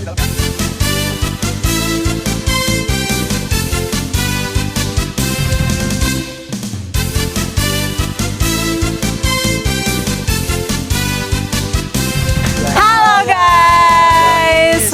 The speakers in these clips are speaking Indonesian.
Halo guys.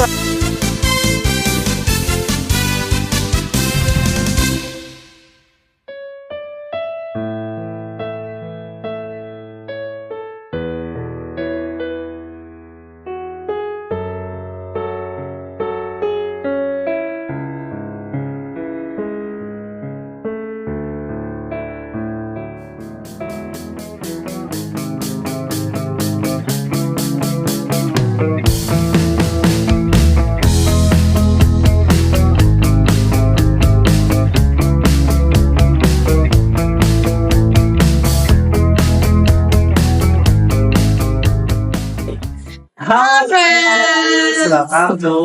Halo friends, welcome to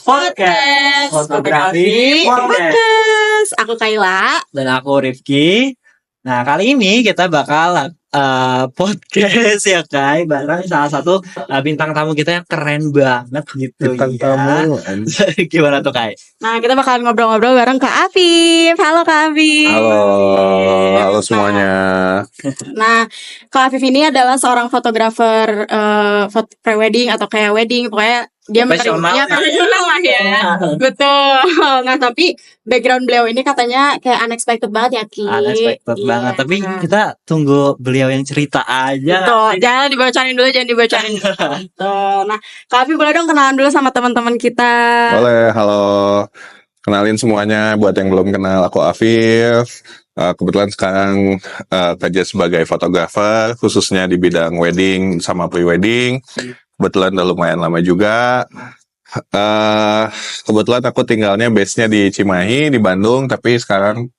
podcast Fotografi Podcast. Aku Kayla. Dan aku Rifki. Nah kali ini kita bakal podcast ya Kai, bareng salah satu bintang tamu kita yang keren banget gitu. Bintang ya. tamu. Gimana tuh Kai? Nah, kita bakalan ngobrol-ngobrol bareng Kak Afif. Halo Kak Afif. Halo semuanya. Nah, Kak Afif ini adalah seorang fotografer pre-wedding atau kayak wedding, pokoknya dia Profesional ya. profesional lah ya. Betul. Nah, tapi background beliau ini katanya kayak unexpected banget ya, Ki. Unexpected Iya. banget. Tapi kita tunggu beliau yang cerita aja. Betul, jangan dibocorin dulu, jangan dibocorin. Betul. Nah, Kak Afif boleh dong kenalan dulu sama teman-teman kita. Boleh, halo. Kenalin semuanya buat yang belum kenal, aku Afif. Kebetulan sekarang kerja sebagai fotografer, khususnya di bidang wedding sama pre-wedding. Kebetulan udah lumayan lama juga. Kebetulan aku tinggalnya base-nya di Cimahi, di Bandung, tapi sekarang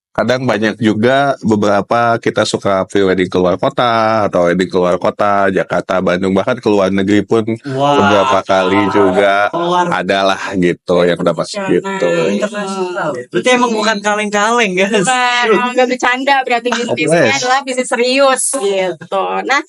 kadang banyak juga beberapa kita suka pre-wedding keluar kota atau wedding keluar kota, Jakarta, Bandung, bahkan keluar negeri pun Wah. beberapa kali juga Keluar adalah gitu yang dapat gitu. internasional. Berarti emang bukan kaleng-kaleng guys. Bukan, emang gak bercanda, berarti bisnisnya Yes. adalah bisnis serius gitu. Nah,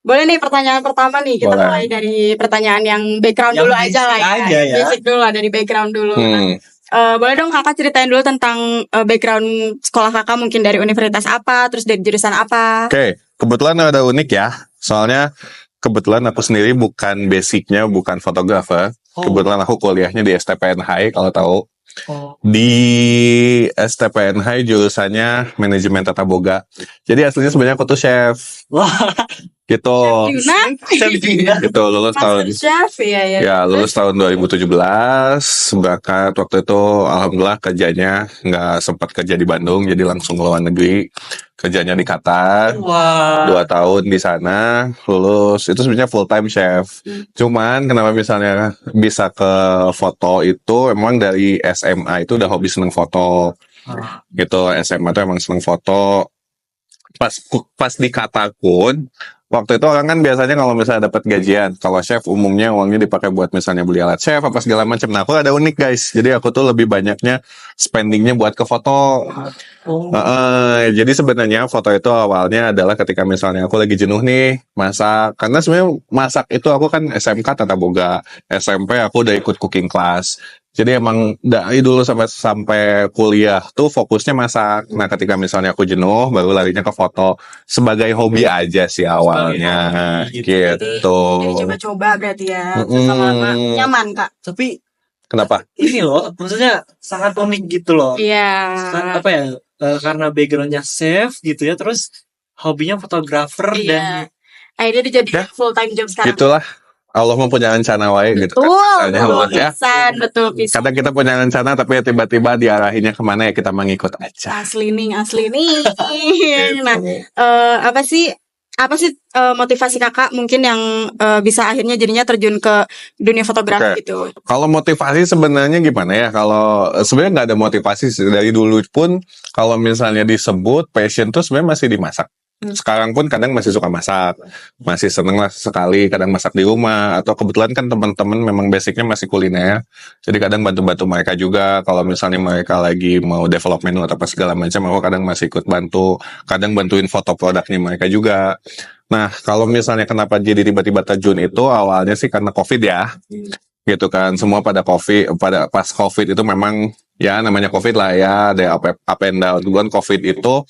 boleh nih pertanyaan pertama nih, kita Boleh. mulai dari pertanyaan yang background Yang dulu aja lah basic ya. aja ya. Basic dulu lah, dari background dulu. Nah, boleh dong kakak ceritain dulu tentang background sekolah kakak, mungkin dari universitas apa, terus dari jurusan apa. Oke, kebetulan ada unik ya. Soalnya kebetulan aku sendiri bukan basicnya bukan fotografer. Oh. Kebetulan aku kuliahnya di STPN High kalau tahu. Oh. Di STPN High jurusannya manajemen tata boga. Jadi aslinya sebenarnya aku tuh chef. Wah, Gitu. Yuna, Gitu lulus tahun Master Chef ya. Ya, lulus tahun 2017, berangkat waktu itu alhamdulillah kerjanya nggak sempat kerja di Bandung, jadi langsung ke luar negeri, kerjanya di Qatar, wah. 2 tahun di sana, lulus, itu sebenarnya full time chef. Cuman kenapa misalnya bisa ke foto itu, emang dari SMA itu udah hobi seneng foto, gitu, SMA tuh emang seneng foto. Pas di Qatar pun, waktu itu orang kan biasanya kalau misalnya dapat gajian, kalau chef umumnya uangnya dipakai buat misalnya beli alat chef apa segala macam. Nah, aku ada unik guys. Jadi aku tuh lebih banyaknya spendingnya buat ke foto. Oh. Jadi sebenarnya foto itu awalnya adalah ketika misalnya aku lagi jenuh nih masak. Karena sebenarnya masak itu aku kan SMK tata boga, SMP aku udah ikut cooking class. Jadi emang dari dulu sampai kuliah tuh fokusnya masak. Nah, ketika misalnya aku jenuh, baru larinya ke foto sebagai hobi aja sih awalnya, Gitu. gitu. Jadi coba-coba berarti ya. Mm-mm. Lama-lama nyaman kak. Tapi Kenapa? ini loh, maksudnya sangat unik gitu loh. Iya. Apa ya? Karena backgroundnya chef gitu ya, terus hobinya fotografer dan Iya. Akhirnya dijadiin Ya. full time job sekarang. Gitulah. Allah mempunyai rencana wae gitu kan. Betul, Misalnya, betul ya. pisan, betul pisan. Kadang kita punya rencana tapi tiba-tiba diarahinnya kemana ya kita mengikut aja. Asli nih. Nah, apa sih motivasi kakak mungkin yang bisa akhirnya jadinya terjun ke dunia fotografi Oke. gitu? Kalau motivasi sebenarnya gimana ya? Kalau sebenarnya nggak ada motivasi sih. Dari dulu pun kalau misalnya disebut passion tuh sebenarnya masih dimasak. Sekarang pun kadang masih suka masak, masih seneng lah sekali kadang masak di rumah, atau kebetulan kan teman-teman memang basicnya masih kuliner, jadi kadang bantu-bantu mereka juga kalau misalnya mereka lagi mau develop menu atau apa segala macam, aku kadang masih ikut bantu, kadang bantuin foto produknya mereka juga. Nah, kalau misalnya kenapa jadi tiba-tiba terjun itu awalnya sih karena COVID ya. gitu kan. Semua pada pas COVID itu memang ya namanya COVID lah ya, ada up and down. Duluan COVID itu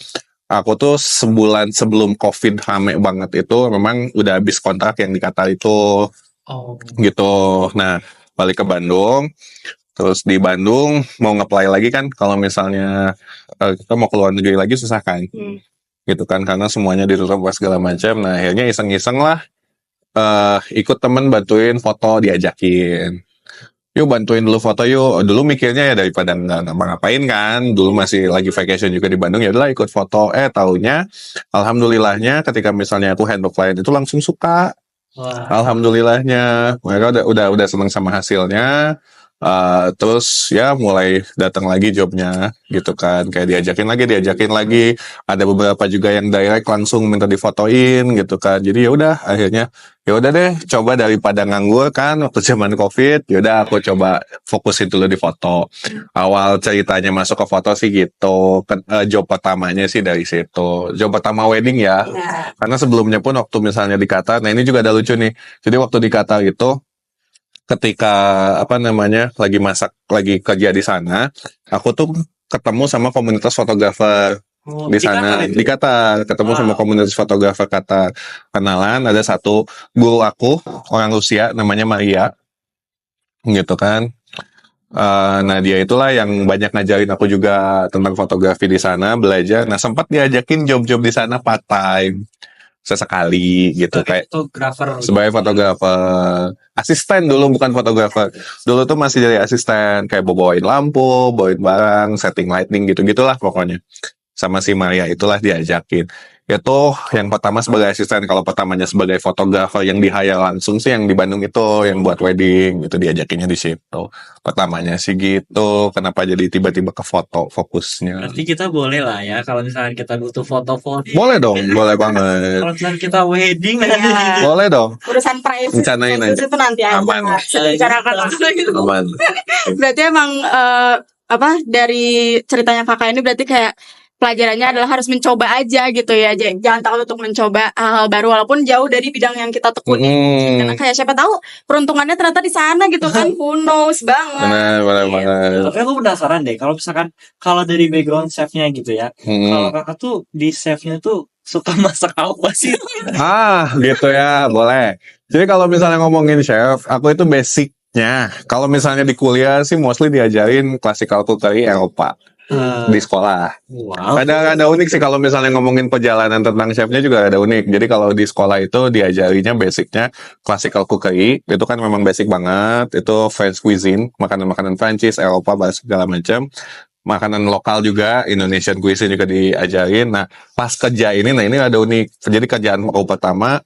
aku tuh sebulan sebelum COVID rame banget itu memang udah habis kontrak yang di Qatar itu Oh. gitu. Nah, balik ke Bandung, terus di Bandung mau nge-apply lagi kan kalau misalnya kita mau keluar negeri lagi susah kan. Gitu kan karena semuanya ditutup segala macam. Nah, akhirnya iseng-iseng lah ikut temen bantuin foto, diajakin. Yuk bantuin dulu foto yuk. Dulu mikirnya ya daripada nggak ngapa-ngapain kan. Dulu masih lagi vacation juga di Bandung, ya udahlah ikut foto. Taunya alhamdulillahnya ketika misalnya aku handle klien itu langsung suka. Wah. Alhamdulillahnya mereka udah seneng sama hasilnya. Terus ya mulai datang lagi jobnya gitu kan, kayak diajakin lagi, ada beberapa juga yang direct langsung minta difotoin gitu kan. Jadi ya udah akhirnya ya udah deh, coba daripada nganggur kan waktu zaman COVID, ya udah aku coba fokusin dulu di foto. Awal ceritanya masuk ke foto sih gitu. Job pertamanya sih dari situ, job pertama wedding ya. Karena sebelumnya pun waktu misalnya di Qatar, nah ini juga ada lucu nih. Jadi waktu di Qatar itu ketika lagi kerja di sana, aku tuh ketemu sama komunitas fotografer di sana di Qatar, ketemu sama komunitas fotografer Qatar, kenalan, ada satu guru aku orang Rusia namanya Maria gitu kan. Nah dia itulah yang banyak ngajarin aku juga tentang fotografi di sana, belajar. Nah sempat diajakin job-job di sana part time sesekali gitu, kayak Fotografer. sebagai fotografer asisten dulu, bukan fotografer dulu tuh, masih jadi asisten kayak bawain lampu, bawain barang, setting lighting gitu gitulah pokoknya. Sama si Maria itulah diajakin. Itu yang pertama sebagai asisten. Kalau pertamanya sebagai fotografer yang di-hire langsung sih yang di Bandung itu, yang buat wedding itu diajakinnya di situ. Pertamanya sih gitu. Kenapa jadi tiba-tiba ke foto fokusnya? Berarti kita boleh lah ya kalau misalnya kita butuh foto-foto. Boleh dong, boleh banget. Kalau misalnya kita wedding nanti Iya. Boleh dong. Urusan privacy Rencanain aja. itu nanti aja Aman. bicarakan gitu. Aman. Berarti emang dari ceritanya kakak ini berarti kayak pelajarannya adalah harus mencoba aja gitu ya. Jangan takut untuk mencoba hal-hal baru walaupun jauh dari bidang yang kita tekuni. Karena kayak siapa tahu peruntungannya ternyata di sana gitu kan. Who knows banget. Benar. Tapi aku penasaran deh, kalau misalkan kalau dari background chefnya gitu ya, kalau kakak tuh di chefnya tuh suka masak apa sih? Gitu ya, boleh. Jadi kalau misalnya ngomongin chef, aku itu basicnya. Kalau misalnya di kuliah sih mostly diajarin classical cookery Eropa di sekolah. Wow. Ada unik sih kalau misalnya ngomongin perjalanan tentang chefnya juga ada unik. Jadi kalau di sekolah itu diajarinya basicnya classical cookery, itu kan memang basic banget. Itu French cuisine, makanan-makanan Prancis, Eropa, segala macam. Makanan lokal juga, Indonesian cuisine juga diajarin. Nah, pas kerja ini, nah ini ada unik. Jadi kerjaan aku pertama,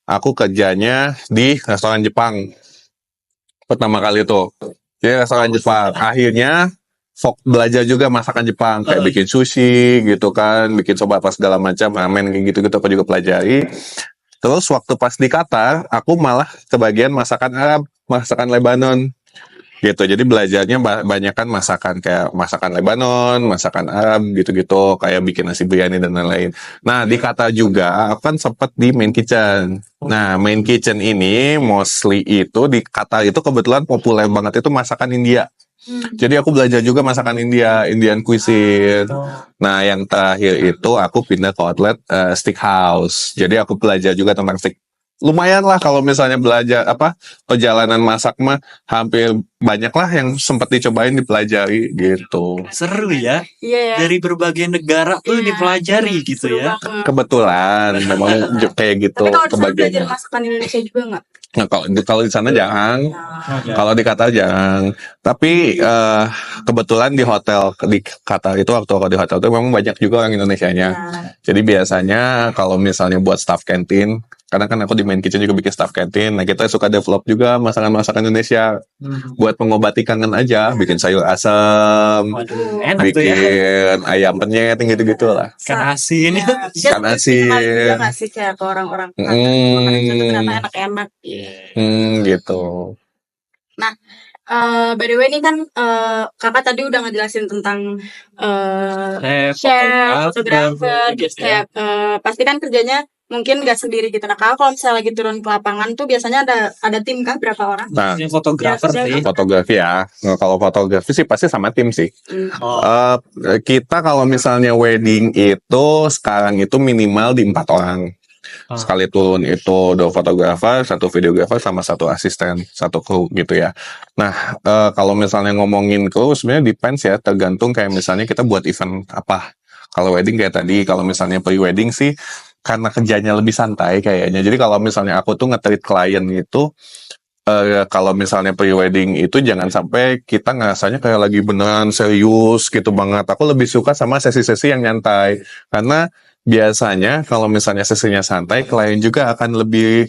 aku kerjanya di restoran Jepang. Pertama kali itu. Jadi restoran Jepang. Akhirnya belajar juga masakan Jepang, kayak bikin sushi gitu kan, bikin soba apa segala macam, ramen kayak gitu-gitu aku juga pelajari. Terus waktu pas di Qatar, aku malah kebagian masakan Arab, masakan Lebanon. Gitu. Jadi belajarnya banyak kan masakan kayak masakan Lebanon, masakan Arab gitu-gitu, kayak bikin nasi biryani dan lain-lain. Nah, di Qatar juga aku kan sempat di main kitchen. Nah, main kitchen ini mostly itu di Qatar itu kebetulan populer banget itu masakan India. Jadi aku belajar juga masakan Indian cuisine. Nah, yang terakhir itu aku pindah ke outlet steakhouse. Jadi aku belajar juga tentang steak. Lumayan lah kalau misalnya belajar perjalanan masak mah hampir banyak lah yang sempat dicobain dipelajari gitu. Seru ya. Iya ya. Dari berbagai negara tuh dipelajari gitu ya. Kebetulan memang kayak gitu Tapi kalau di sana belajar kebagiannya. masakan Indonesia juga nggak? Nah, kalau di sana jarang. Kalau di Qatar jarang. Tapi kebetulan di hotel di Qatar itu, waktu aku di hotel itu memang banyak juga orang Indonesianya. Jadi biasanya kalau misalnya buat staff canteen, karena kan aku di main kitchen juga bikin staff canteen, nah kita suka develop juga masakan-masakan Indonesia buat mengobati kangen aja, bikin sayur asam, Waduh, enak tuh ya. bikin ayam penyet gitu-gitu lah. Ikan asin. Dia Ikan asin. juga nggak sih kayak ke orang-orang makanan itu ternyata enak-enak. Gitu. Nah, by the way ini kan kakak tadi udah ngejelasin tentang chef, fotografer, gitu kayak pasti kan kerjanya mungkin nggak sendiri gitu. Nah kalau misalnya lagi turun ke lapangan tuh biasanya ada tim kah, berapa orang? Nah, Ini fotografer Ya, sih. fotografi ya. Nah, kalau fotografi sih pasti sama tim sih. Oh, Kita kalau misalnya wedding itu sekarang itu minimal di 4 orang. Sekali turun itu 2 fotografer, 1 videografer, sama 1 asisten, 1 kru gitu ya. Nah, kalau misalnya ngomongin kru sebenarnya depends ya, tergantung kayak misalnya kita buat event apa. Kalau wedding kayak tadi, kalau misalnya pre-wedding sih karena kerjanya lebih santai kayaknya. Jadi kalau misalnya aku tuh nge-treat klien itu, kalau misalnya pre-wedding itu jangan sampai kita ngerasanya kayak lagi beneran serius gitu banget. Aku lebih suka sama sesi-sesi yang nyantai. Karena biasanya kalau misalnya sesinya santai, klien juga akan lebih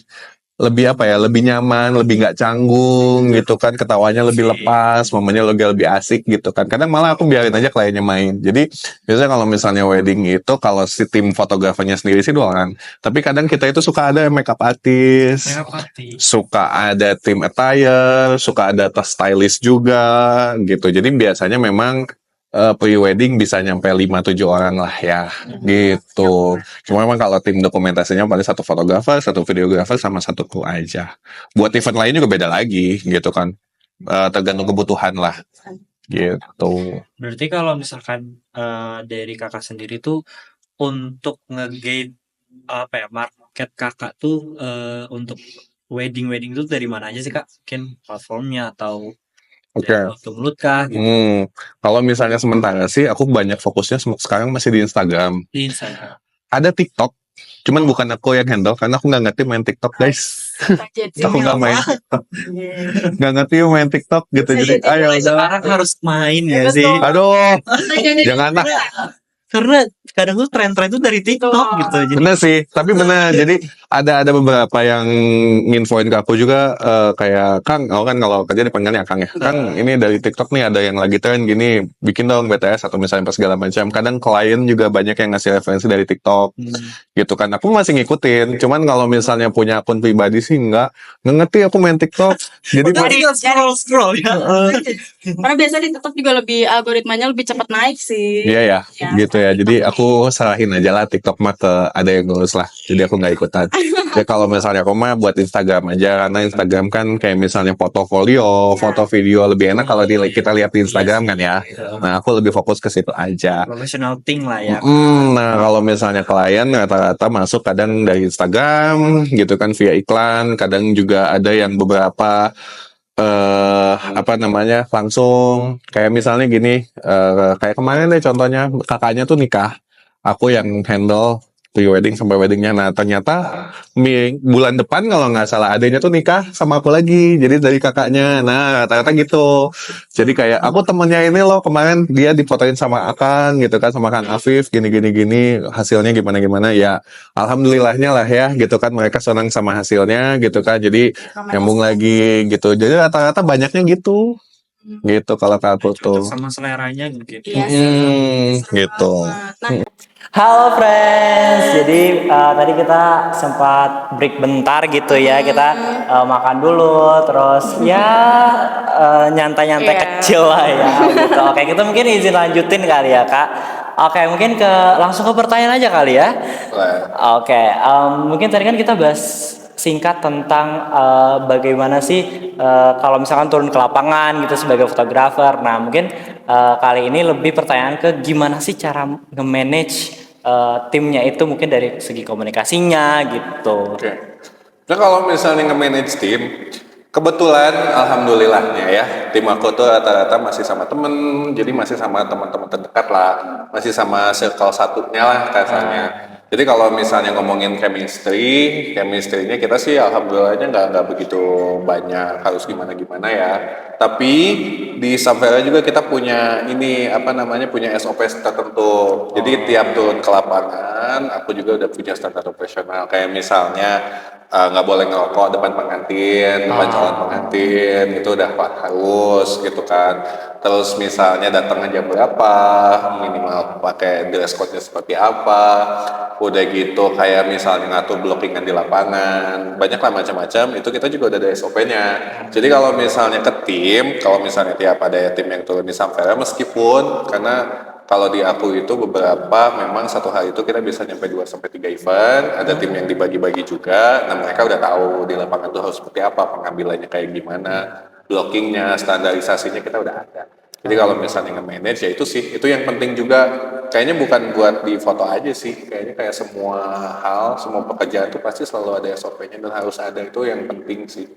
lebih apa ya, lebih nyaman, lebih nggak canggung gitu kan, ketawanya lebih lepas, momennya lebih asik gitu kan. Kadang malah aku biarin aja kliennya main. Jadi biasanya kalau misalnya wedding itu kalau si tim fotografernya sendiri sih 2 orang. Tapi kadang kita itu suka ada makeup artist, suka ada tim attire, suka ada stylist juga gitu. Jadi biasanya memang pre-wedding bisa nyampe 5-7 orang lah ya gitu. Cuma memang kalau tim dokumentasinya paling 1 fotografer, 1 videografer, sama 1 kru aja. Buat event lain juga beda lagi gitu kan. Tergantung kebutuhan lah gitu. berarti kalau misalkan dari kakak sendiri tuh untuk nge-gate apa ya market kakak tuh untuk wedding tuh dari mana aja sih kak? Mungkin platformnya atau Oke. dari mulut kah gitu Kalau misalnya sementara sih aku banyak fokusnya sekarang masih di Instagram. di Instagram. Ada TikTok, cuman bukan aku yang handle karena aku nggak ngerti main TikTok guys. Aku nggak main TikTok, nggak ngerti main TikTok gitu. Jadi ayo Sekarang harus main ya Betul. sih. aduh, jangan lah. Karena kadang tuh tren-tren tuh dari TikTok gitu. Jadi Bener sih, tapi bener. Jadi ada beberapa yang nginfoin ke aku juga kayak Kang, aku kan kalau kerja dipanggilnya Kang ya. Kang, ini dari TikTok nih ada yang lagi tren gini, bikin dong BTS atau misalnya pas segala macam. Kadang klien juga banyak yang ngasih referensi dari TikTok gitu kan. Aku masih ngikutin, cuman kalau misalnya punya akun pribadi sih nggak ngerti aku main TikTok. Jadi scroll ya. Karena biasanya di TikTok juga lebih algoritmanya lebih cepat naik sih. iya ya, Ya, gitu ya. Jadi aku serahin aja lah TikTok mah ke ada yang ngurus lah. Jadi aku nggak ikutan. Ya kalau misalnya aku mah buat Instagram aja, karena Instagram kan kayak misalnya portofolio, foto video lebih enak kalau kita lihat di Instagram kan ya. Nah aku lebih fokus ke situ aja. Professional thing lah ya. Nah kalau misalnya klien rata-rata masuk kadang dari Instagram gitu kan via iklan, kadang juga ada yang beberapa apa namanya langsung kayak misalnya gini, kayak kemarin deh contohnya kakaknya tuh nikah, aku yang handle pre-wedding sampai weddingnya. Nah ternyata bulan depan kalau nggak salah adanya tuh nikah sama aku lagi, jadi dari kakaknya. Nah rata-rata gitu. Jadi kayak aku temennya ini loh kemarin dia difotoin sama Akan gitu kan, sama Kang Afif gini hasilnya gimana ya, alhamdulillahnya lah ya gitu kan, mereka senang sama hasilnya gitu kan, jadi nyambung lagi gitu. Jadi rata-rata banyaknya gitu kalau aku tuh Sama seleranya mungkin. Iya sih. gitu. Nah, Halo friends, jadi tadi kita sempat break bentar gitu ya, kita makan dulu, terus ya nyantai-nyantai Iya. kecil lah ya gitu. Oke, kita mungkin izin lanjutin kali ya kak. Oke, mungkin langsung ke pertanyaan aja kali ya. Oke, mungkin tadi kan kita bahas singkat tentang bagaimana sih kalau misalkan turun ke lapangan gitu sebagai fotografer. Nah, mungkin kali ini lebih pertanyaan ke gimana sih cara nge-manage timnya itu, mungkin dari segi komunikasinya gitu. Oke. Nah kalau misalnya nge-manage tim, kebetulan alhamdulillahnya ya, tim aku tuh rata-rata masih sama temen, jadi masih sama teman-teman terdekat lah, masih sama circle satunya lah kasarnya. Jadi kalau misalnya ngomongin chemistry-nya kita sih alhamdulillahnya nggak begitu banyak harus gimana ya. Tapi di Samvera juga kita punya punya SOP tertentu. Jadi tiap turun ke lapangan, aku juga udah punya standar operasional. Kayak misalnya nggak boleh ngerokok depan pengantin, depan calon pengantin, itu udah harus gitu kan. Terus misalnya datangnya jam berapa, minimal pakai dress code-nya seperti apa. Udah gitu kayak misalnya ngatur blockingan di lapangan, banyak lah macam-macam. Itu kita juga udah ada SOP-nya. Jadi kalau misalnya ke tim, kalau misalnya tiap ada tim yang turun di Samvera, meskipun karena kalau di aku itu beberapa memang satu hari itu kita bisa nyampe 2 sampai 3 event, ada tim yang dibagi-bagi juga. Nah, mereka udah tahu di lapangan itu harus seperti apa, pengambilannya kayak gimana, blockingnya, standarisasinya kita udah ada. Jadi kalau misalnya nge-manage ya itu sih, itu yang penting juga. Kayaknya bukan buat di foto aja sih, kayaknya kayak semua hal, semua pekerjaan itu pasti selalu ada SOP-nya dan harus ada, itu yang penting sih.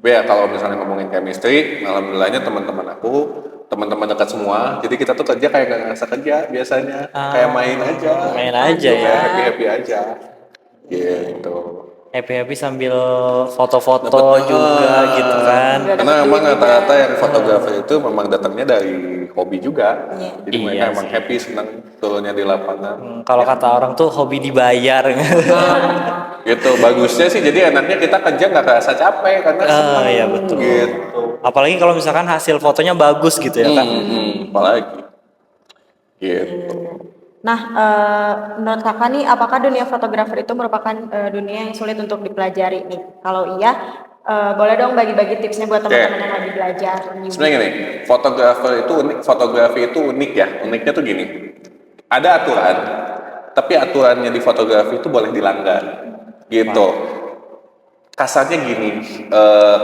Ya kalau misalnya ngomongin chemistry, alhamdulillahnya teman-teman dekat semua, jadi kita tuh kerja kayak nggak ngerasa kerja biasanya, kayak main aja, Main aja ya. kayak happy aja, gitu. Happy sambil foto-foto juga gitu kan. Karena emang rata-rata yang fotografer itu memang datangnya dari hobi juga, jadi mereka Iya emang sih. happy senang turunnya di lapangan. Kalau kata orang tuh hobi dibayar. Gitu bagusnya sih, jadi enaknya kita kerja nggak kerasa capek karena senang Iya betul. gitu. Apalagi kalau misalkan hasil fotonya bagus gitu ya kan. Apalagi gitu. Nah, menurut kakak nih, apakah dunia fotografer itu merupakan dunia yang sulit untuk dipelajari nih? Kalau iya, boleh dong bagi-bagi tipsnya buat teman-teman yang lagi belajar. Sebenarnya gini, fotografi itu unik ya. Uniknya tuh gini, ada aturan, tapi aturannya di fotografi itu boleh dilanggar, gitu. Kasarnya gini,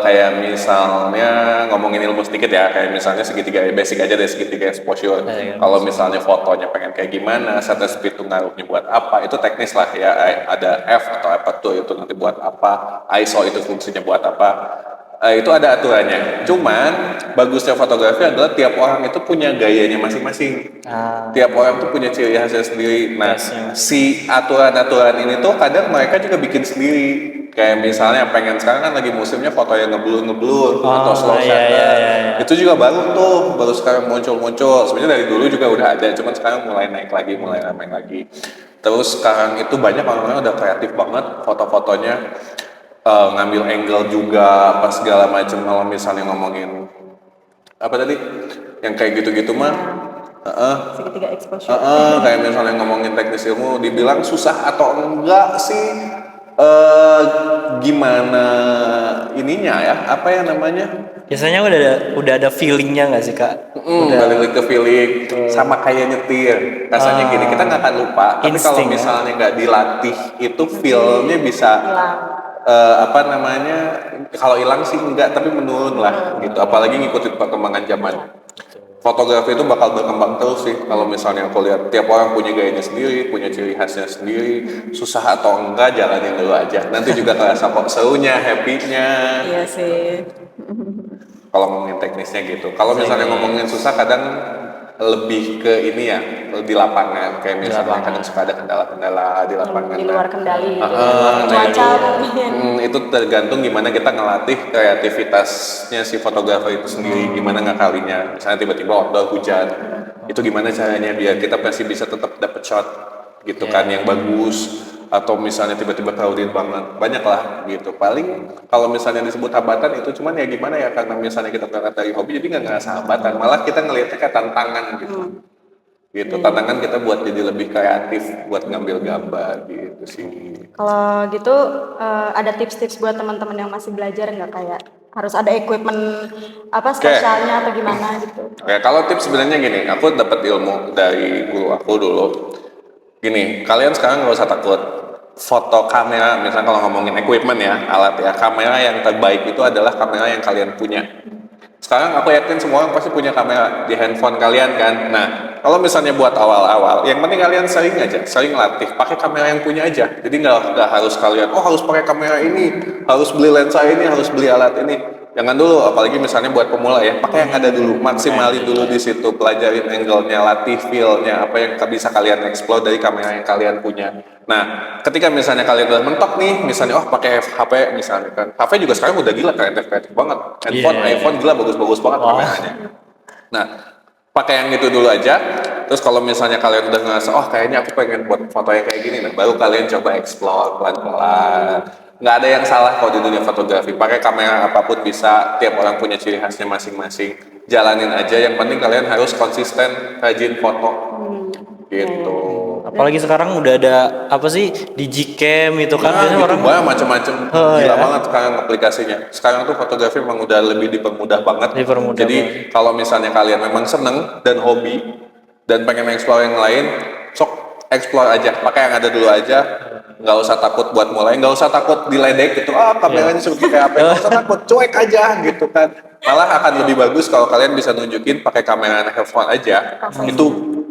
kayak misalnya ngomongin ilmu sedikit ya, kayak misalnya segitiga basic aja deh, segitiga exposure. Kalau misalnya fotonya pengen kayak gimana, shutter speed itu ngaruhnya buat apa, itu teknis lah ya. Ada f atau aperture itu nanti buat apa, ISO itu fungsinya buat apa. Itu ada aturannya. Cuman bagusnya fotografi adalah tiap orang itu punya gayanya masing-masing. Tiap orang tuh punya ciri khasnya sendiri. Nah, si aturan-aturan ini tuh kadang mereka juga bikin sendiri. Kayak misalnya pengen sekarang kan lagi musimnya foto yang ngeblur atau slow shutter. Itu juga baru sekarang muncul. Sebenarnya dari dulu juga udah ada, cuman sekarang mulai naik lagi, mulai ramai lagi. Terus sekarang itu banyak orang-orang udah kreatif banget foto-fotonya. Ngambil angle juga apa segala macam. Kalau misalnya ngomongin apa tadi yang kayak gitu-gitu mah Segitiga exposure. kayak misalnya ngomongin teknis ilmu dibilang susah atau enggak sih, gimana ininya ya, apa ya namanya, Biasanya udah ada feelingnya nggak sih kak? balik ke feeling sama kayak nyetir. Rasanya gini, kita nggak akan lupa, tapi kalau Insting, ya? misalnya nggak dilatih itu feelnya bisa apa namanya, kalau hilang sih enggak, tapi menurun lah gitu. Apalagi ngikutin perkembangan zaman. Fotografi itu bakal berkembang terus sih. Kalau misalnya aku lihat tiap orang punya gayanya sendiri, punya ciri khasnya sendiri. Susah atau enggak jalanin dulu aja. Nanti juga kerasa kok serunya, happy-nya. Iya sih. Kalau ngomongin teknisnya gitu. Kalau misalnya ngomongin susah kadang lebih ke ini ya, di lapangan. Kayak misalnya kadang suka ada kendala-kendala di lapangan. Di luar kendali. Nah, Cuaca itu tergantung gimana kita ngelatih kreativitasnya si fotografer itu sendiri, gimana ngakalinya. Misalnya tiba-tiba outdoor hujan, itu gimana caranya biar kita masih bisa tetap dapet shot gitu kan yang bagus. Atau misalnya tiba-tiba crowded banget, banyak lah gitu. Paling kalau misalnya disebut hambatan itu cuman ya gimana ya, karena misalnya kita berangkat dari hobi jadi nggak ngerasa hambatan, malah kita ngelihatnya kayak tantangan gitu. Tantangan kita buat jadi lebih kreatif, buat ngambil gambar gitu sih. Kalau gitu ada tips-tips buat teman-teman yang masih belajar nggak, kayak harus ada equipment apa spesialnya atau gimana gitu? Oke, kalau tips sebenarnya gini, aku dapat ilmu dari guru aku dulu. Gini, kalian sekarang nggak usah takut. Foto kamera, misalnya kalau ngomongin equipment ya, alat ya, kamera yang terbaik itu adalah kamera yang kalian punya. Sekarang aku yakin semua orang pasti punya kamera di handphone kalian kan. Nah, kalau misalnya buat awal-awal, yang penting kalian sering latih, pakai kamera yang punya aja. Jadi nggak harus kalian, harus pakai kamera ini, harus beli lensa ini, harus beli alat ini. Jangan dulu, apalagi misalnya buat pemula ya, pakai yang ada dulu, maksimalin dulu di situ, pelajarin angle-nya, latih feel-nya, apa yang bisa kalian explore dari kamera yang kalian punya. Nah, ketika misalnya kalian udah mentok nih, misalnya pakai HP misalnya kan, HP juga sekarang udah gila kreatif banget, handphone, iPhone gila bagus-bagus banget kameranya. Nah, pakai yang itu dulu aja. Terus kalau misalnya kalian udah ngerasa, kayaknya aku pengen buat foto yang kayak gini, nah baru kalian coba explore pelan-pelan. Nggak ada yang salah kalau di dunia fotografi, pakai kamera apapun bisa, tiap orang punya ciri khasnya masing-masing, jalanin aja, yang penting kalian harus konsisten rajin foto gitu. Apalagi sekarang udah ada apa sih digicam itu kan, biasanya Gitu orang banyak macam-macam, gila banget sekarang aplikasinya. Sekarang tuh fotografi memang udah lebih dipermudah banget. Jadi kalau misalnya kalian memang seneng dan hobi, dan pengen explore yang lain, sok explore aja, pakai yang ada dulu aja, nggak usah takut buat mulai, nggak usah takut diledek gitu, kameranya seperti kayak apa, nggak usah takut, cuek aja gitu kan, malah akan lebih bagus kalau kalian bisa nunjukin pakai kamera handphone aja, itu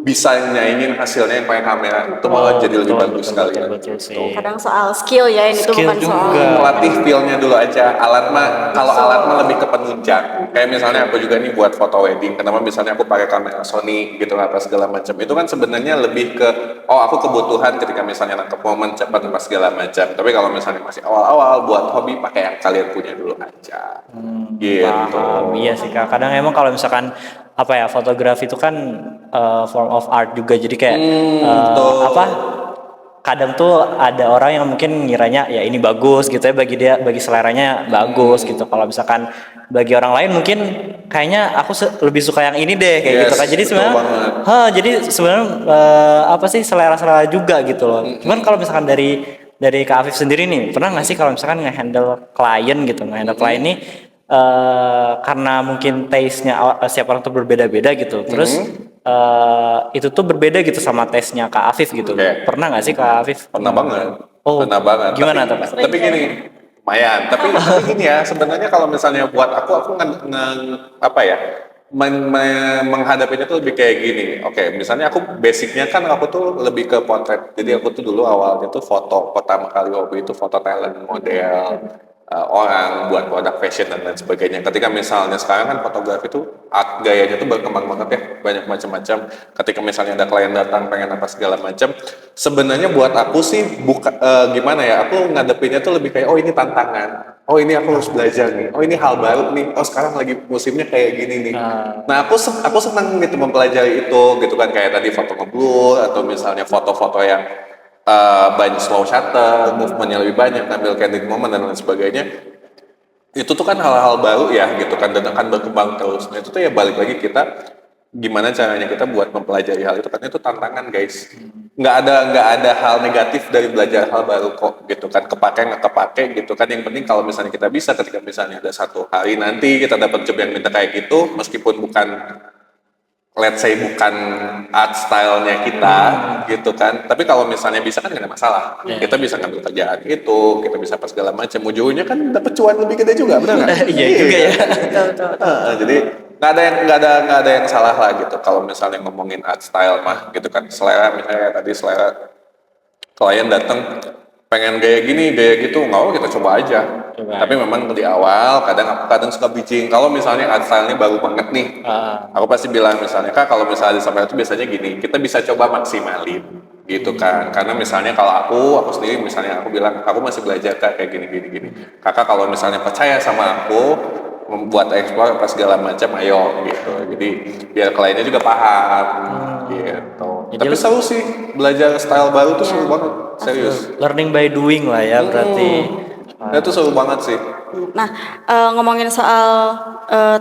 bisa nyaingin hasilnya yang pakai kamera, itu malah jadi lebih bagus kalian. betul sih. Kadang soal skill ya, ini tuh Skill bukan soal juga. Melatih feel-nya dulu aja. Alat mah, kalau alat mah lebih ke penunjang. Kayak misalnya aku juga nih buat foto wedding. Kenapa misalnya aku pakai kamera Sony gitu apa segala macam. Itu kan sebenarnya lebih ke aku kebutuhan ketika misalnya nangkep momen cepat apa segala macam. Tapi kalau misalnya masih awal-awal buat hobi pakai yang kalian punya dulu aja. Gitu. Paham. Iya sih Kak. Kadang emang kalau misalkan apa ya, fotografi itu kan form of art juga. Jadi kayak betul. kadang tuh ada orang yang mungkin ngiranya ya ini bagus gitu ya, bagi seleranya bagus gitu. Kalau misalkan bagi orang lain mungkin kayaknya aku lebih suka yang ini deh kayak Yes, gitu kan. Jadi betul sebenarnya banget. jadi sebenarnya apa sih, selera-selera juga gitu loh. Cuman kalau misalkan dari Kak Afif sendiri nih, pernah nggak sih kalau misalkan nge-handle klien gitu, nge-handle klien nih karena mungkin taste-nya setiap orang tuh berbeda-beda gitu. Terus itu tuh berbeda gitu sama taste-nya Kak Afif gitu. Oke. Pernah nggak sih Kak Afif? Pernah banget. Oh, Pernah banget. gimana tuh, tapi, Pak? tapi gini, lumayan. Tapi gini ya, sebenarnya kalau misalnya buat aku apa ya, menghadapinya tuh lebih kayak gini. Oke, misalnya aku basicnya kan aku tuh lebih ke potret. Jadi aku tuh dulu awalnya tuh foto, pertama kali hobi itu foto talent, model, orang buat produk fashion dan lain sebagainya. Ketika misalnya sekarang kan fotografi itu art gayanya tuh berkembang banget ya, banyak macam-macam. Ketika misalnya ada klien datang pengen apa segala macam, sebenarnya buat aku sih gimana ya? Aku ngadepinnya tuh lebih kayak ini tantangan. Oh ini aku harus belajar nih. Oh ini hal baru nih. Oh sekarang lagi musimnya kayak gini nih. Nah aku senang gitu mempelajari itu gitu kan, kayak tadi foto ngeblur atau misalnya foto-foto yang banyak slow shutter, movementnya lebih banyak, tampil candid moment dan lain sebagainya. Itu tuh kan hal-hal baru ya gitu kan, dan akan berkembang terus. Nah itu tuh ya balik lagi kita gimana caranya kita buat mempelajari hal itu, karena itu tantangan guys. Nggak ada hal negatif dari belajar hal baru kok gitu kan, kepake nggak kepake gitu kan. Yang penting kalau misalnya kita bisa, ketika misalnya ada satu hari nanti kita dapat job yang minta kayak gitu, meskipun bukan let's say bukan art style-nya kita gitu kan, tapi kalau misalnya bisa kan nggak ada masalah. Kita bisa ngambil kerjaan itu, kita bisa apa segala macam, ujungnya kan dapat cuan lebih gede juga, benar nggak? Iya juga ya. Jadi nggak ada yang salah lah gitu kalau misalnya ngomongin art style mah gitu kan. Selera misalnya tadi selera klien datang pengen gaya gini gaya gitu, nggak apa kita coba aja. Tapi memang di awal kadang suka bitching kalau misalnya art style-nya baru banget nih. Aku pasti bilang misalnya Kak, kalau misalnya di sampai itu biasanya gini, kita bisa coba maksimalin gitu kan. Karena misalnya kalau aku sendiri misalnya aku bilang aku masih belajar Kak kayak gini. Kakak kalau misalnya percaya sama aku membuat explore apa segala macam, ayo gitu. Jadi biar kliennya juga paham gitu. Jadi Tapi seru sih belajar style baru tuh seru banget, serius. Learning by doing lah ya berarti. Itu seru banget sih. Nah, ngomongin soal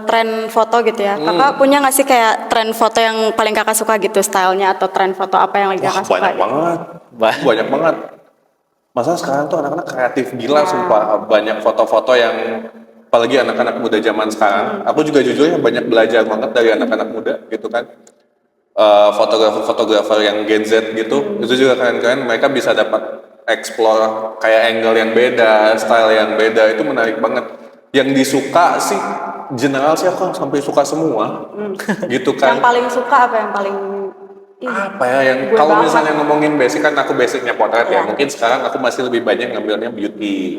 tren foto gitu ya, kakak punya nggak sih kayak tren foto yang paling kakak suka gitu stylenya, atau tren foto apa yang lagi kakak suka? Banyak banget. Banyak banget. Masa sekarang tuh anak-anak kreatif gila, sumpah. Banyak foto-foto yang, apalagi anak-anak muda zaman sekarang. Aku juga jujur ya banyak belajar banget dari anak-anak muda gitu kan. Fotografer-fotografer yang Gen Z gitu, itu juga keren-keren. Mereka bisa dapat explore kayak angle yang beda, style yang beda, itu menarik banget. Yang disuka sih general sih aku sampai suka semua, gitu kan. Yang paling suka apa, yang paling Apa ya yang gue kalau banget. misalnya ngomongin basic kan aku basicnya potret ya. Mungkin sekarang aku masih lebih banyak ngambilnya beauty,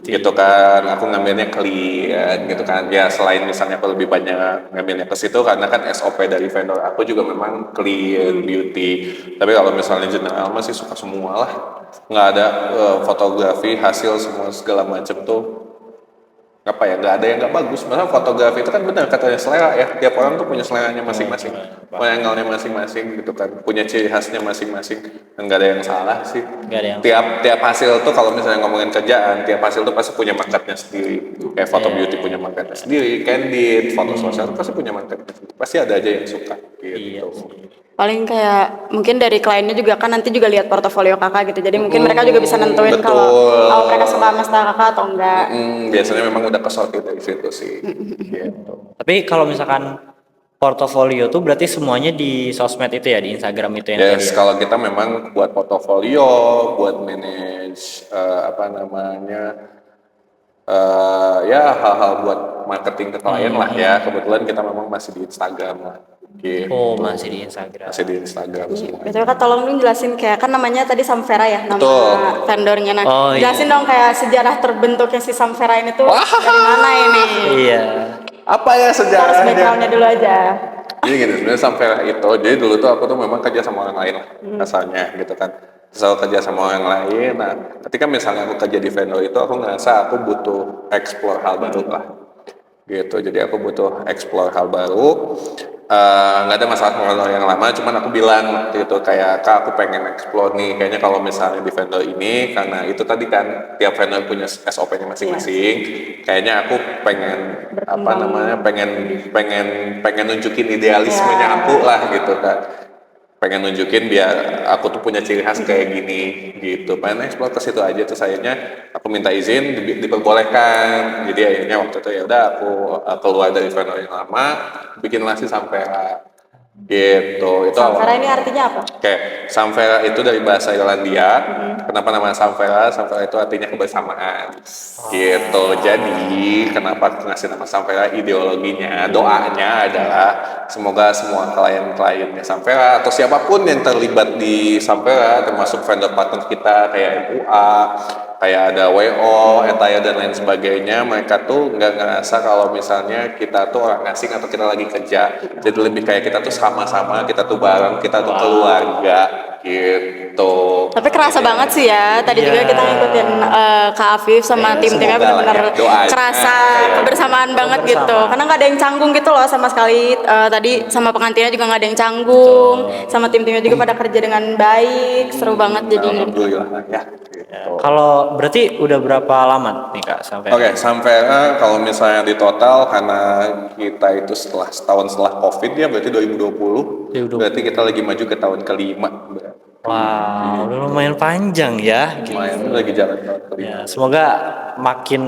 gitu kan. Aku ngambilnya clean, gitu kan. Ya selain misalnya aku lebih banyak ngambilnya ke situ karena kan SOP dari vendor aku juga memang clean, beauty. Tapi kalau misalnya general masih suka semua lah. Nggak ada fotografi hasil semua segala macam tuh. Apa ya, nggak ada yang nggak bagus. Masalah fotografi itu kan benar katanya selera ya, tiap orang tuh punya seleranya masing-masing, punya angle-nya masing-masing gitu kan, punya ciri khasnya masing-masing, dan nggak ada yang salah sih. Nggak ada yang Tiap hasil tuh kalau misalnya ngomongin kerjaan, tiap hasil tuh pasti punya marketnya sendiri. Kayak foto beauty punya marketnya sendiri, candid, foto sosial tuh pasti punya marketnya sendiri. Pasti ada aja yang suka gitu. paling kayak mungkin dari kliennya juga kan nanti juga lihat portofolio kakak gitu, jadi mungkin mereka juga bisa nentuin kalau mereka suka sama style kakak atau enggak. Biasanya memang udah kesortir dari situ sih. Gitu. Tapi kalau misalkan portofolio tuh berarti semuanya di sosmed itu ya, di Instagram itu yang tadi Yes, ya? kalau kita memang buat portofolio, buat manage apa namanya, ya hal-hal buat marketing ke klien lah ya. Kebetulan kita memang masih di Instagram lah, gitu. Oh, masih di Instagram. Masih di Instagram semua. Betul Kak, tolong dong jelasin kayak kan namanya tadi Samvera ya, nama Betul. vendornya. Nah, Oh, iya. jelasin dong kayak sejarah terbentuknya si Samvera ini tuh dari mana ini? Iya. Apa ya Harus sejarahnya? backgroundnya dulu aja. Jadi gini, sebenarnya sampai itu, jadi dulu tuh aku tuh memang kerja sama orang lain lah, asalnya gitu kan. Selalu kerja sama orang lain. Nah, ketika misalnya aku kerja di vendor itu, aku ngerasa aku butuh explore hal baru lah, gitu. Jadi aku butuh explore hal baru. Nggak ada masalah sama orang yang lama, cuman aku bilang waktu itu kayak Kak, aku pengen explore nih. Kayaknya kalau misalnya di vendor ini, karena itu tadi kan tiap vendor punya SOP-nya masing-masing. Kayaknya aku pengen apa namanya, pengen nunjukin idealismenya aku lah gitu Kak. Pengen nunjukin biar aku tuh punya ciri khas kayak gini gitu. Pengen explore ke situ aja, terus akhirnya aku minta izin diperbolehkan. Jadi akhirnya waktu itu ya udah aku keluar dari vendor yang lama, bikinlah si Samvera gitu. Itu Samvera awal. ini artinya apa? Oke, Samvera itu dari bahasa Irlandia. Kenapa nama Samvera? Samvera itu artinya kebersamaan. Gitu. Jadi, kenapa aku ngasih nama Samvera? Ideologinya, doanya adalah semoga semua klien-kliennya Samvera atau siapapun yang terlibat di Samvera, termasuk vendor partner kita kayak MUA, kayak ada WO, Etaya dan lain sebagainya, mereka tuh nggak ngerasa kalau misalnya kita tuh orang asing atau kita lagi kerja. Jadi lebih kayak kita tuh sama-sama, kita tuh bareng, kita tuh keluarga gitu. Tapi kerasa banget sih ya. Tadi juga kita ngikutin Kak Afif sama tim-timnya semoga lah benar-benar ya, doain. kerasa Kayak kebersamaan banget gitu. Karena nggak ada yang canggung gitu loh sama sekali. Tadi sama pengantinnya juga nggak ada yang canggung. Sama tim-timnya juga pada kerja dengan baik. Seru banget jadi. Alhamdulillah ya. Gitu. Kalau berarti udah berapa lama nih Kak sampai? Oke, Samvera kalau misalnya di total karena kita itu setahun setelah COVID ya berarti 2020. 2020. Berarti kita lagi maju ke tahun kelima. Wow, udah lumayan panjang ya. Lumayan lagi jalan tahun kelima. Ya, semoga makin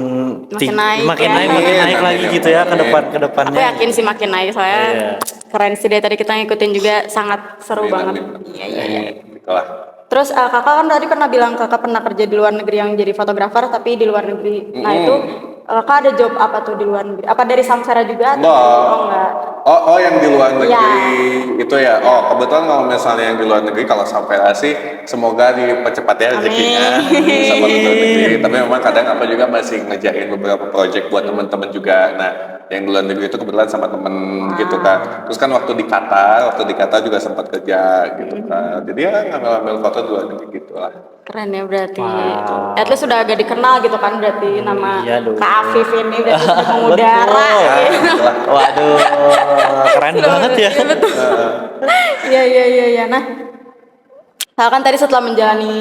naik makin ya. naik, makin Amin, naik amin, lagi amin. gitu ya ke Aku depannya. yakin sih makin naik soalnya Iya. keren sih deh tadi kita ngikutin juga sangat seru banget. Iya iya iya. Itulah. Terus kakak kan tadi pernah bilang kakak pernah kerja di luar negeri yang jadi fotografer tapi di luar negeri. Nah itu kakak ada job apa tuh di luar negeri? Apa dari Samsara juga? Atau Enggak. enggak? Oh yang di luar negeri Iya. itu ya. Oh kebetulan kalau misalnya yang di luar negeri kalau sampai sih semoga dipercepat ya rezekinya bisa masuk ke luar negeri. Tapi memang kadang apa juga masih ngejain beberapa project buat teman-teman juga. Nah yang di luar negeri itu kebetulan sama temen gitu kan. Terus kan waktu di Qatar juga sempat kerja gitu kan. Jadi ya ngambil foto di luar negeri gitu lah. Keren ya berarti. Wow. At least sudah agak dikenal gitu kan berarti nama Iya dong. Kak Afif ini berarti sudah mengudara. Betul. gitu. Waduh, keren banget ya. Iya, betul. Iya iya iya iya. Nah, kakak kan tadi setelah menjalani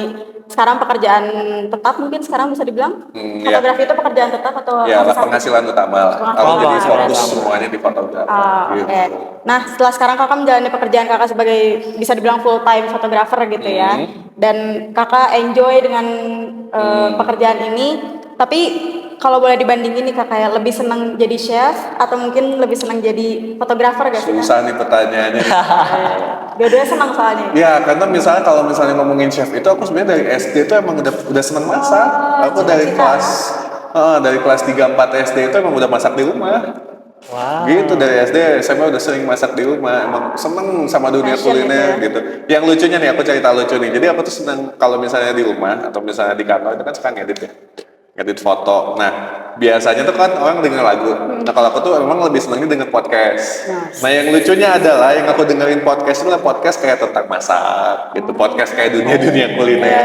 sekarang pekerjaan tetap mungkin sekarang bisa dibilang Iya. fotografi itu pekerjaan tetap atau Ya masih samping? penghasilan utama lah. Penghasilan Aku jadi utama. fokus Berarti. semuanya di fotografi. Oke. gitu. Nah, setelah sekarang kakak menjalani pekerjaan kakak sebagai bisa dibilang full time fotografer gitu ya, dan kakak enjoy dengan pekerjaan ini. Tapi kalau boleh dibandingin nih kakak ya, lebih senang jadi chef atau mungkin lebih senang jadi fotografer gak sih? Kak? Susah nih pertanyaannya. Dua-duanya senang soalnya. Ya, karena misalnya kalau misalnya ngomongin chef itu aku sebenarnya dari SD itu emang udah seneng masak. Aku dari kelas 3 4 SD itu emang udah masak di rumah. Wow. Gitu dari SD SMA udah sering masak di rumah. Emang seneng sama dunia Passion kuliner gitu gitu. Yang lucunya nih aku cerita lucu nih. Jadi aku tuh seneng kalau misalnya di rumah atau misalnya di kantor itu kan suka ngedit ya. Ngedit foto. Nah, biasanya tuh kan orang denger lagu. Nah, kalau aku tuh emang lebih senengnya denger podcast. Nah, yang lucunya adalah yang aku dengerin podcast itu adalah podcast kayak tentang masak, gitu. Podcast kayak dunia kuliner.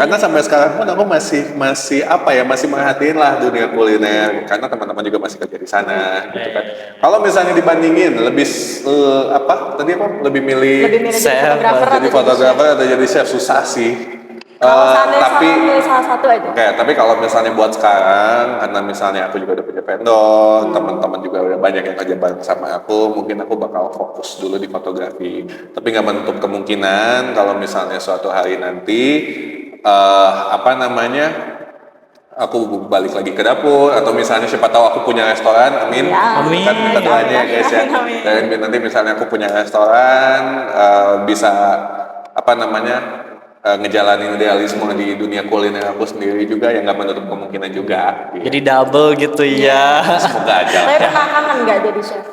Karena sampai sekarang pun aku masih apa ya, masih merhatiin lah dunia kuliner. Karena teman-teman juga masih kerja di sana, gitu kan. Kalau misalnya dibandingin lebih lebih milih Lebih milih jadi Chef, fotografer jadi fotografer atau jadi chef susah sih. Kalau seandainya Tapi milih salah satu aja. Oke, tapi kalau misalnya buat sekarang, karena misalnya aku juga udah punya vendor, teman-teman juga udah banyak yang kerja bareng sama aku, mungkin aku bakal fokus dulu di fotografi. Tapi nggak menutup kemungkinan kalau misalnya suatu hari nanti, aku balik lagi ke dapur, atau misalnya siapa tahu aku punya restoran, amin. Ya. Amin. Kan kita doa aja ya guys ya. Amin. Dan nanti misalnya aku punya restoran, bisa ngejalanin idealisme di dunia kuliner aku sendiri juga, yang nggak menutup kemungkinan juga. Jadi double gitu ya. Semoga aja. Tapi pernah kangen nggak jadi chef?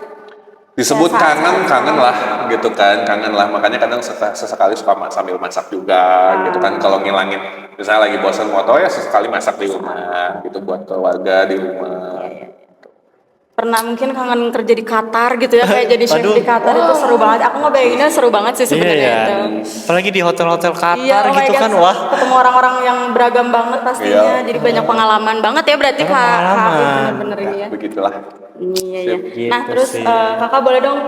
Disebut Ya, kangen lah gitu kan, kangen lah, makanya kadang sesekali suka sambil masak juga gitu kan, kalau ngilangin misalnya lagi bosan moto ya sesekali masak di rumah gitu buat keluarga di rumah. Pernah mungkin kangen kerja di Qatar gitu ya, kayak jadi chef Aduh. di Qatar itu seru banget. Aku ngebayanginnya seru banget sih Iya sebenarnya ya. itu. Apalagi di hotel-hotel Qatar Iya, oh my gitu God, kan, wah. ketemu orang-orang yang beragam banget pastinya, Iya. jadi banyak pengalaman banget ya berarti Banyak Kak Hafiz pengalaman. bener-bener ini ya. Begitulah. Iya ya. Gitu Nah terus sih. kakak boleh dong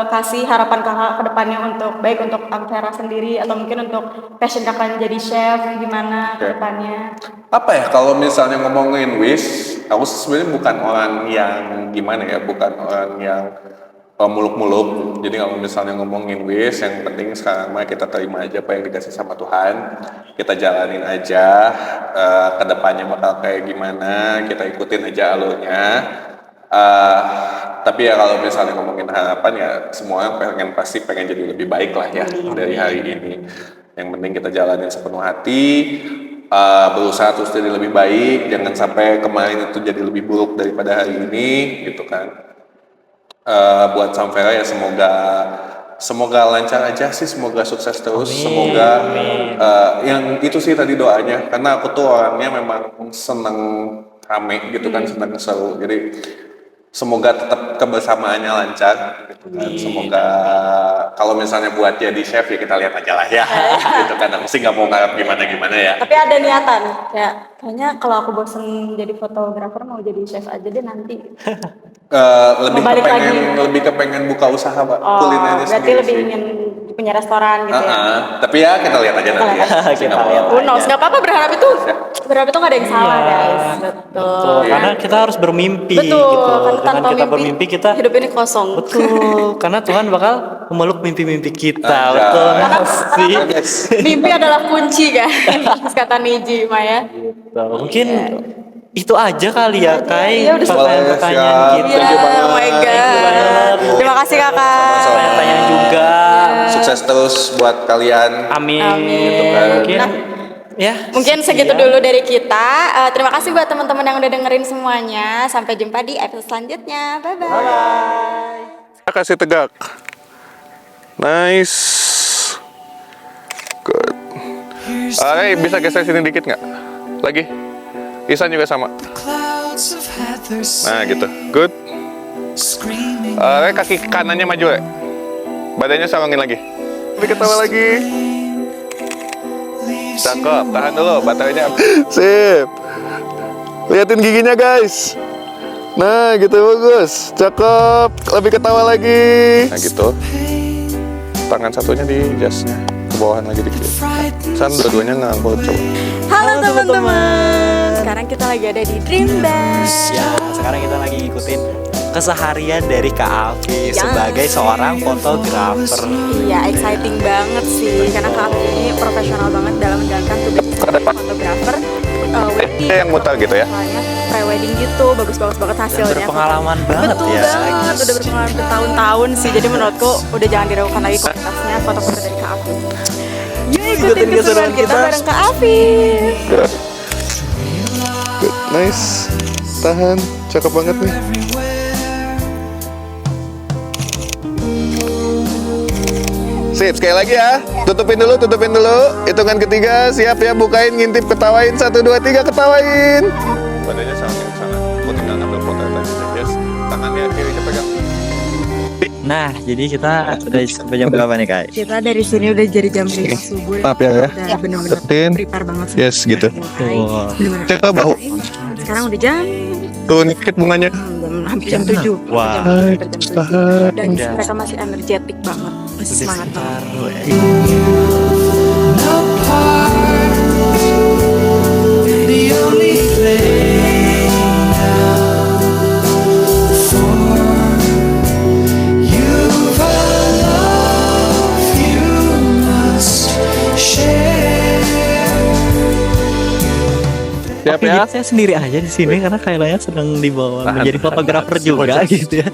kasih harapan kakak ke depannya untuk baik untuk Amvera sendiri atau mungkin untuk passion kakak jadi chef gimana ke Oke. depannya? Apa ya, kalau misalnya ngomongin wish, aku sebenarnya bukan orang yang gimana ya, bukan orang yang muluk-muluk. Jadi kalau misalnya ngomongin wish, yang penting sekarang mah kita terima aja apa yang dikasih sama Tuhan, kita jalanin aja, kedepannya bakal kayak gimana, kita ikutin aja alurnya. Tapi ya kalau misalnya ngomongin harapan ya, semua orang pasti pengen jadi lebih baik lah ya dari hari ini. Yang penting kita jalanin sepenuh hati, berusaha terus jadi lebih baik, jangan sampai kemarin itu jadi lebih buruk daripada hari ini gitu kan. Buat Samvera ya semoga lancar aja sih, semoga sukses terus, semoga yang itu sih tadi doanya, karena aku tuh orangnya memang seneng rame gitu kan, seneng seru, jadi semoga tetap kebersamaannya lancar gitu kan. Semoga kalau misalnya buat jadi chef ya kita lihat aja lah ya gitu kan, aku sih nggak mau ngarep gimana ya. Tapi ada niatan kayaknya kalau aku bosen jadi fotografer mau jadi chef aja deh nanti. Lebih Mau balik kepengen buka usaha Pak, Oh, kulinernya berarti sendiri lebih sih. ingin punya restoran gitu ya. Tapi ya kita lihat aja nanti ya. Kita Nggak mau- lihat. Who knows, nggak apa-apa berharap itu nggak ada yang salah Iya. guys. Betul, karena kita harus bermimpi Betul, gitu. karena Dengan tanpa kita mimpi, bermimpi kita hidup ini kosong. betul, karena Tuhan bakal memeluk mimpi-mimpi kita. Anjay. Betul Karena sih. Yes. mimpi adalah kunci guys, kata Niji Maya. Mungkin itu aja kali ya, Kai. Iya, udah Pertanyaan-pertanyaan siap. kita. Iya, Thank you banget. oh my god. Terima kasih kakak. Pertanyaan juga. Sukses terus buat kalian. Amin. Amin. Gitu kan. Mungkin Nah, ya. mungkin segitu sekian. dulu dari kita. Terima kasih buat teman-teman yang udah dengerin semuanya. Sampai jumpa di episode selanjutnya. Bye bye. Kasih tegak. Nice. Good. Oke, bisa geser sini dikit nggak? Lagi. Isan juga sama. Nah gitu. Good. Kaki kanannya maju ya. Badannya sarungin lagi. Lebih ketawa lagi. Cakep. Tahan dulu baterainya. Sip. Liatin giginya guys. Nah gitu bagus. Cakep. Lebih ketawa lagi. Nah gitu. Tangan satunya di jasnya. Ke bawahan lagi dikit. San dua-duanya ngangkut coba. Halo teman-teman. Sekarang kita lagi ada di Dream Dash. Ya, sekarang kita lagi ngikutin keseharian dari Kak Afi Ya. sebagai seorang fotografer. Iya, exciting banget sih karena Kak Afi ini profesional banget dalam menjalankan tugas sebagai fotografer wedding. Yang muter gitu ya? Soalnya pre-wedding gitu, bagus-bagus banget hasilnya. berpengalaman banget Betul ya. banget, udah berpengalaman bertahun-tahun sih. Jadi menurutku udah jangan diragukan lagi kualitasnya foto-foto dari Kak Afi. Yuk ikutin keseruan kita bareng Kak Afi. Good. Nice. Tahan. Cakep banget nih. Sip, sekali lagi ya. Tutupin dulu. Hitungan ketiga, siap ya, bukain, ngintip, ketawain. 1, 2, 3, ketawain. Badannya sama ke sana. Aku tinggal ngambil foto tadi. Yes. Tangannya kiri kepegang. Nah, jadi kita udah sampai jam berapa nih, Kak? Kita dari sini udah jadi jam 5 subuh. Maaf ya. Udah bener-bener Deketin. prepare banget sih. Yes, gitu. Wah. Bener-bener. Cek ke bahu. Sekarang udah jam Tuh, nikit bunganya. hampir jam 7. Wah. Hampir jam 7. Tahan. Dan Udah. mereka masih energetik banget. Masih Udah semangat banget. sekitar The only thing for you've a love you must share. Siap Oke, ya. jadi saya sendiri aja di sini karena kayaknya sedang dibawa Tahan, menjadi tahan, fotografer tahan. juga Bocor. gitu ya.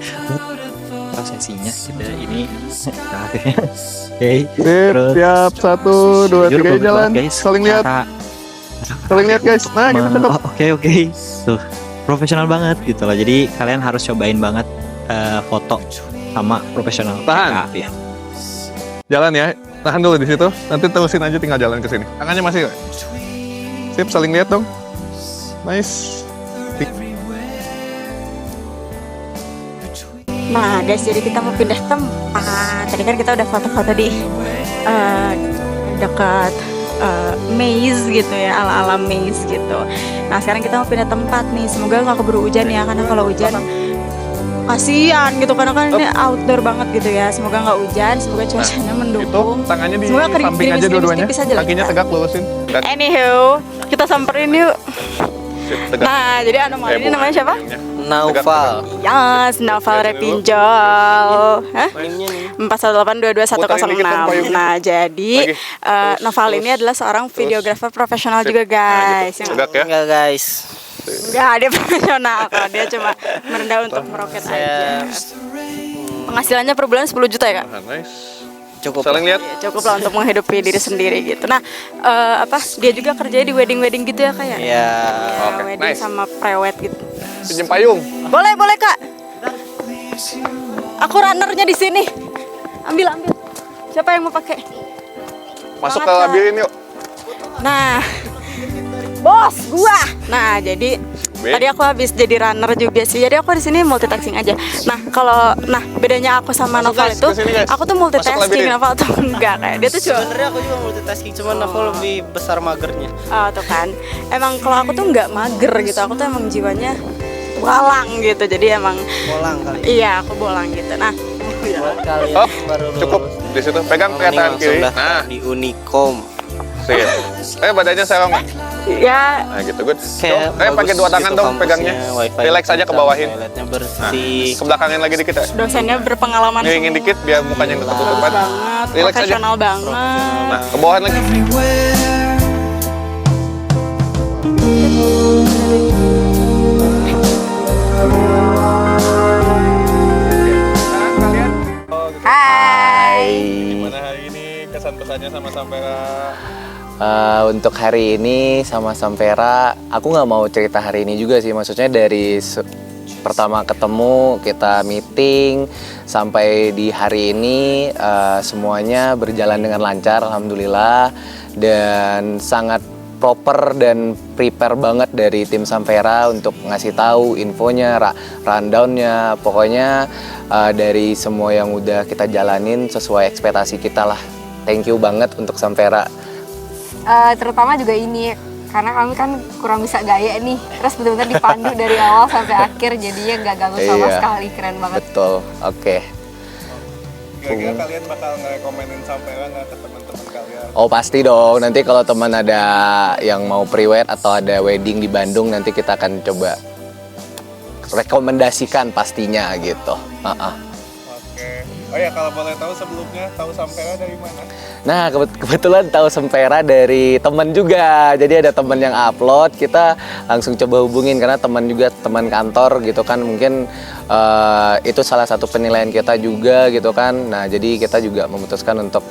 Prosesinya kita ini kreatifnya. Oke. Sip, Terus siap. 1, 2, jujur 3 bagus jalan. banget, guys. Saling lihat. Cara- Saling lihat guys. Nah, gitu cakep. Oke. Tuh, profesional banget gitu loh. Jadi kalian harus cobain banget foto sama profesional. Tahan. Ya. Jalan ya. Tahan dulu di situ. Nanti terusin aja tinggal jalan ke sini. Tangannya masih. Sip, saling lihat dong. Nice. Nah guys, jadi kita mau pindah tempat. Tadi kan kita udah foto-foto di dekat maze gitu ya, ala-ala maze gitu. Nah sekarang kita mau pindah tempat nih. Semoga nggak keburu hujan ya, karena kalau hujan kasihan gitu, karena kan ini outdoor banget gitu ya. Semoga nggak hujan, semoga cuacanya Itu mendukung. tangannya di Semoga samping aja gerimis-gerimis dua-duanya. tipis aja lah Kakinya kita. tegak lurusin. Tegak. Anywho, kita samperin yuk. Sip, tegak. Nah, jadi anomali ini namanya siapa? Naufal. Yes, Naufal Repinjol. Hah? 418221006. Nah, jadi Naufal ini adalah seorang videografer profesional juga, guys. Yang Tegak ya. Enggak guys. enggak, dia profesional kok. Dia cuma merendah untuk meroket aja. Penghasilannya per bulan 10 juta ya, Kak? Nah, nice. Cukup. Saling lihat. Ya, cukup lah untuk menghidupi diri sendiri gitu. Nah, dia juga kerjanya di wedding-wedding gitu ya, Kak ya? Ya. Oke, Wedding nice. sama prewed gitu. Pinjem payung. Boleh, Kak. Aku runnernya di sini. Ambil. Siapa yang mau pakai? Masuk ke Banget, Kak. labirin yuk. Nah, bos gua. Nah, jadi tadi aku habis jadi runner juga sih. Jadi aku di sini multitasking aja. Nah, bedanya aku sama Masuk, Naufal guys, itu, ke sini, guys. aku tuh Masuk multitasking. labirin. Naufal tuh enggak kayak dia tuh cuma Sebenarnya aku juga multitasking, cuman aku lebih besar magernya. tuh kan. Emang kalau aku tuh nggak mager gitu. Aku tuh emang jiwanya bolang gitu. Jadi emang Bolang kali. iya, aku bolang gitu. Nah, Buat kalian Oh, yang baru cukup lulus, di situ. Pegang mending kayak tangan langsung kiri. daftar Nah, di Unicom. sip. Badannya serong. ya Nah, gitu good. Kayak Pakai bagus dua tangan gitu dong kampusnya, pegangnya. wifi Relax aja ke bawahin. toiletnya Nah, bersih. ke belakangin lagi dikit ya. dosennya berpengalaman Ngiringin semua. dikit biar mukanya nggak ketutupan. banget, Relax aja. profesional banget. Nah, ke bawahan lagi. everywhere. Hai. Gimana hari ini kesan pesannya sama Sampera? Untuk hari ini sama Sampera, aku nggak mau cerita hari ini juga sih. Maksudnya dari pertama ketemu, kita meeting, sampai di hari ini semuanya berjalan dengan lancar, alhamdulillah. Dan sangat proper dan prepare banget dari tim Sampera untuk ngasih tahu infonya, rundownnya, pokoknya dari semua yang udah kita jalanin sesuai ekspektasi kita lah. Thank you banget untuk Sampera. Terutama juga ini karena kami kan kurang bisa gaya nih, terus benar-benar dipandu dari awal sampai akhir, jadinya nggak ganggu sama Iya. sekali, keren banget. Betul, oke. Kira-kira kalian bakal nge-komenin Sampera nggak ke teman-teman kalian? Oh pasti dong, nanti kalau teman ada yang mau pre-wed atau ada wedding di Bandung, nanti kita akan coba rekomendasikan pastinya gitu. Oke. Oh ya, kalau boleh tahu sebelumnya tahu Sampera dari mana? Nah kebetulan tahu Sampera dari teman juga, jadi ada teman yang upload, kita langsung coba hubungin karena teman juga, teman kantor gitu kan, mungkin itu salah satu penilaian kita juga gitu kan. Nah jadi kita juga memutuskan untuk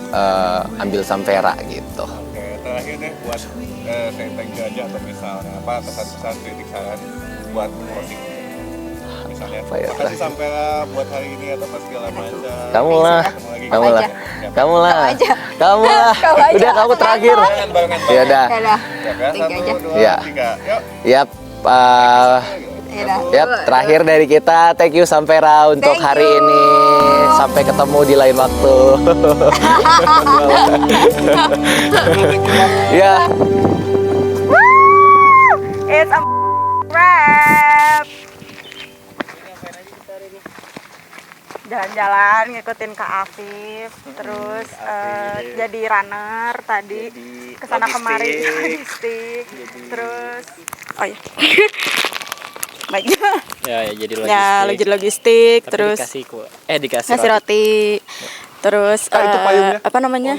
ambil Sampera gitu. Oke, terakhir deh buat saya thank you aja atau misalnya apa kesan-kesan kritik saran buat closing. Misalnya, Apa ya, makasih Sampera buat hari ini atau pas segala macam. Kamu lah, Ketemu lagi. kamu lah, kamu lah, aja. kamu lah. Kamu aja. Udah kamu terakhir. Barengan. Ya udah, Ya udah, Ya kan? Tiga 1, aja. 2, Ya. 3. Yuk. yap. ya udah. Yap, terakhir dari kita, thank you Sampera untuk Thank hari you. ini. Sampai ketemu di lain waktu. Ya, It's a wrap. Jalan-jalan ngikutin Kak Afif, terus jadi runner tadi, kesana kemari logistik, terus oh iya, baik Ya jadi logistik. ya jadi logistik, Tapi terus dikasih ngasih roti, terus Kak, itu payungnya. apa namanya,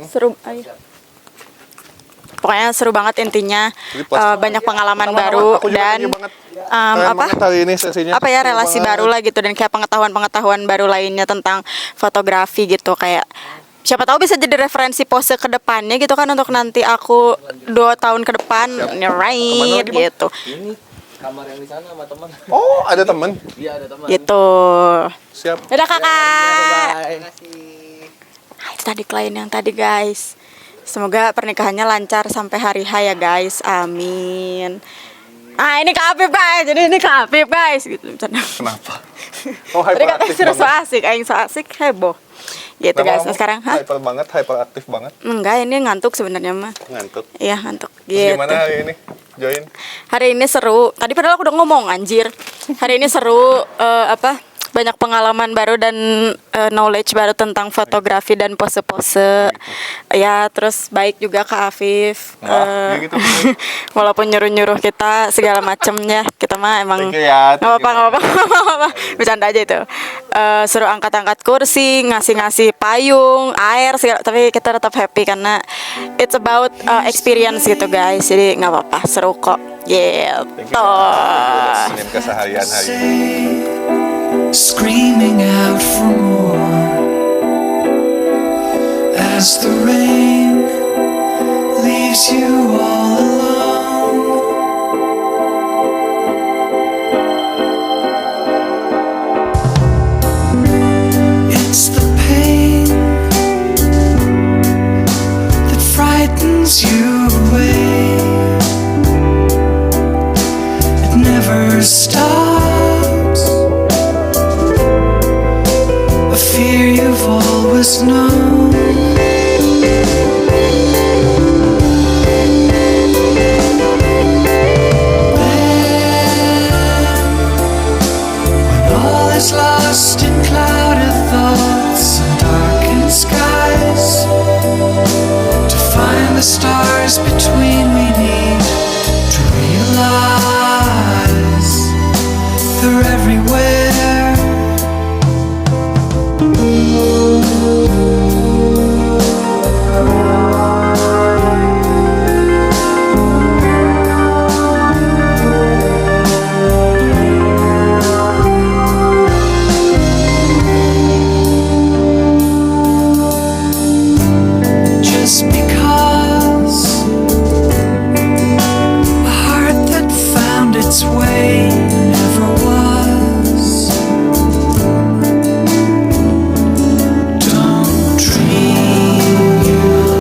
serum, Pokoknya seru banget intinya. Jadi pas- Banyak pengalaman Teman-teman, baru aku juga dan thank you banget. Keren apa? banget hari ini sesinya. Apa ya Seru relasi banget. baru lah gitu dan kayak pengetahuan baru lainnya tentang fotografi gitu kayak siapa tahu bisa jadi referensi pose ke depannya gitu kan untuk nanti aku 2 tahun ke depan right Kemana lagi, Bang? gitu. Ini kamar yang di sana sama teman. Oh, ada teman. Iya ada teman. Gitu. Siap. Dadah kakak. Bye. Nah, itu tadi klien yang tadi guys. Semoga pernikahannya lancar sampai hari H ya guys. Amin. Ah ini Kak Afif guys. Jadi ini Kak Afif guys gitu. Kenapa? Oh, Tadi katanya hyperaktif sudah so banget. asik, aing so asik heboh. Gitu guys. Nah, sekarang Hyper banget, hyperaktif banget. enggak ini ngantuk sebenarnya mah. Ngantuk. Iya ngantuk. Terus Gitu. gimana hari ini? Join. Hari ini seru. Tadi padahal aku udah ngomong anjir. Hari ini seru banyak pengalaman baru dan knowledge baru tentang fotografi dan pose-pose. Ya, terus baik juga Kak Afif. Wah, ya gitu. Walaupun nyuruh-nyuruh kita segala macamnya, kita mah emang Thank you ya, thank nggak apa-apa, you. nggak apa-apa. Bercanda aja itu. Suruh angkat-angkat kursi, ngasih-ngasih payung, air, segala, tapi kita tetap happy karena it's about experience gitu guys. Jadi nggak apa-apa, seru kok. Thank Gitu. you ya. Senin keseharian hari ini. Screaming out for more as the rain leaves you all alone. It's the pain that frightens you away. It never stops. A fear you've always known. When all is lost in clouded thoughts and darkened skies, to find the stars between we need to realize they're everywhere. Just because a heart that found its way